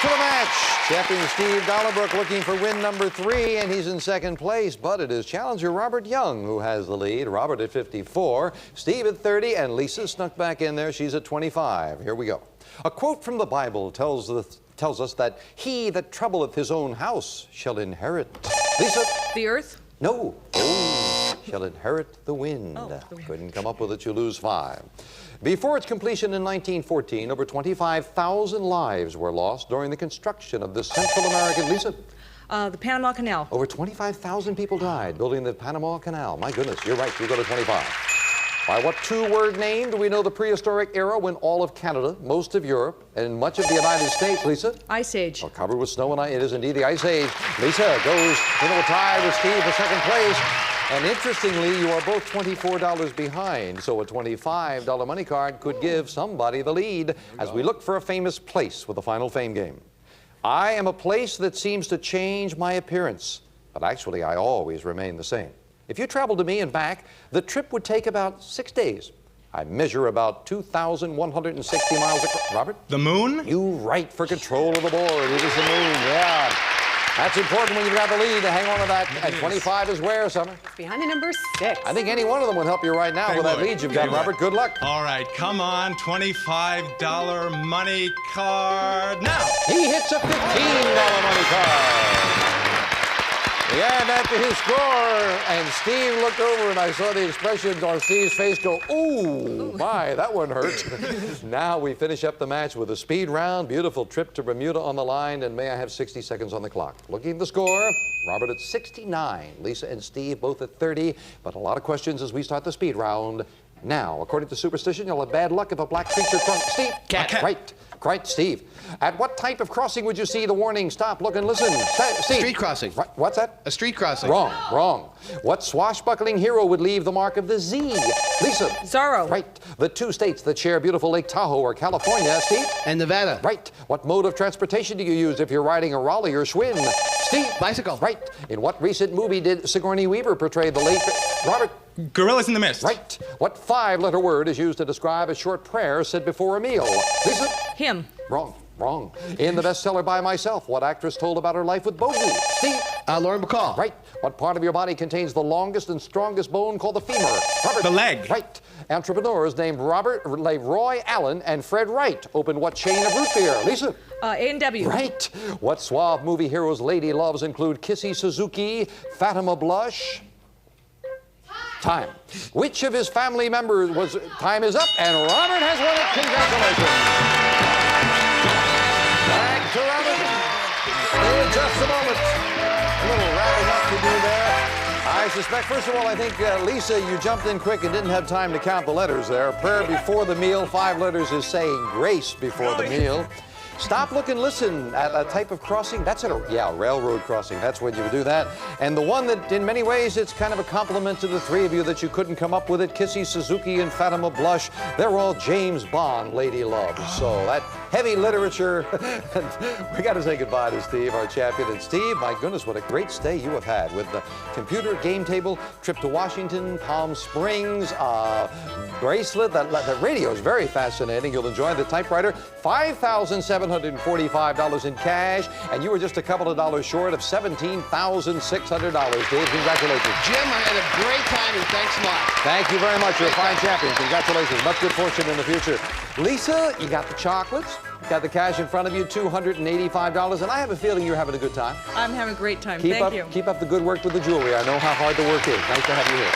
to the match. Champion Steve Dollarbrook looking for win number 3, and he's in second place. But it is challenger Robert Young who has the lead. Robert at 54, Steve at 30, and Lisa snuck back in there. She's at 25. Here we go. A quote from the Bible tells us that he that troubleth his own house shall inherit. Lisa? The earth? No. Shall inherit the wind. Couldn't come up with it, you lose 5. Before its completion in 1914, over 25,000 lives were lost during the construction of the Central American, Lisa? The Panama Canal. Over 25,000 people died building the Panama Canal. My goodness, you're right, you go to 25. By what two-word name do we know the prehistoric era when all of Canada, most of Europe, and much of the United States, Lisa? Ice Age. Well, covered with snow and ice. It is indeed the Ice Age. Lisa goes into a tie with Steve for second place. And interestingly, you are both $24 behind, so a $25 money card could give somebody the lead as we look for a famous place with the Final Fame game. I am a place that seems to change my appearance, but actually I always remain the same. If you traveled to me and back, the trip would take about 6 days. I measure about 2,160 miles across. Robert? The moon? You right for control of the board. It is the moon, yeah. That's important when you've got the lead to hang on to that. And 25 is where, Summer? Behind the number 6. I think any one of them would help you right now with that lead you've got, Robert. Good luck. All right, come on, $25 money card now. He hits a $15 money card. And after his score, and Steve looked over and I saw the expression on Steve's face go, ooh, my, that one hurt. Now we finish up the match with a speed round. Beautiful trip to Bermuda on the line, and may I have 60 seconds on the clock. Looking at the score, Robert at 69, Lisa and Steve both at 30, but a lot of questions as we start the speed round. Now, according to superstition, you'll have bad luck if a black creature crunks. Steve? Cat. Right, Steve. At what type of crossing would you see the warning, stop, look, and listen? Steve. Street crossing. Right, what's that? A street crossing. Wrong. What swashbuckling hero would leave the mark of the Z? Lisa. Zorro. Right. The 2 states that share beautiful Lake Tahoe are California. Steve? And Nevada. Right. What mode of transportation do you use if you're riding a Raleigh or Schwinn? Steve? Bicycle. Right. In what recent movie did Sigourney Weaver portray the late... Robert? Gorillas in the Mist. Right. What 5-letter word is used to describe a short prayer said before a meal? Lisa? Him. Wrong. In the bestseller By Myself, what actress told about her life with bogey? Steve? Lauren Bacall. Right. What part of your body contains the longest and strongest bone called the femur? Robert? The leg. Right. Entrepreneurs named Roy Allen and Fred Wright opened what chain of root beer? Lisa? A&W. Right. What suave movie heroes lady loves include Kissy Suzuki, Fatima Blush? Time. Which of his family members was... Time is up, and Robert has won it. Congratulations. Back to Robert. In just a moment. A little wrapping up to do there. I suspect, first of all, I think, Lisa, you jumped in quick and didn't have time to count the letters there. Prayer before the meal, 5 letters is saying grace before the meal. Stop, look, and listen at a type of crossing. That's a railroad crossing. That's when you would do that. And the one that, in many ways, it's kind of a compliment to the 3 of you that you couldn't come up with it. Kissy Suzuki and Fatima Blush. They're all James Bond lady loves. So that heavy literature. We got to say goodbye to Steve, our champion. And Steve, my goodness, what a great stay you have had with the computer, game table, trip to Washington, Palm Springs, bracelet. That radio is very fascinating. You'll enjoy the typewriter. $5,745 in cash, and you were just a couple of dollars short of $17,600. Dave, congratulations. Jim, I had a great time, and thanks a lot. Thank you very much. You're a fine champion. Congratulations. Much good fortune in the future. Lisa, you got the chocolates. Got the cash in front of you, $285, and I have a feeling you're having a good time. I'm having a great time. Thank you. Keep up the good work with the jewelry. I know how hard the work is. Nice to have you here.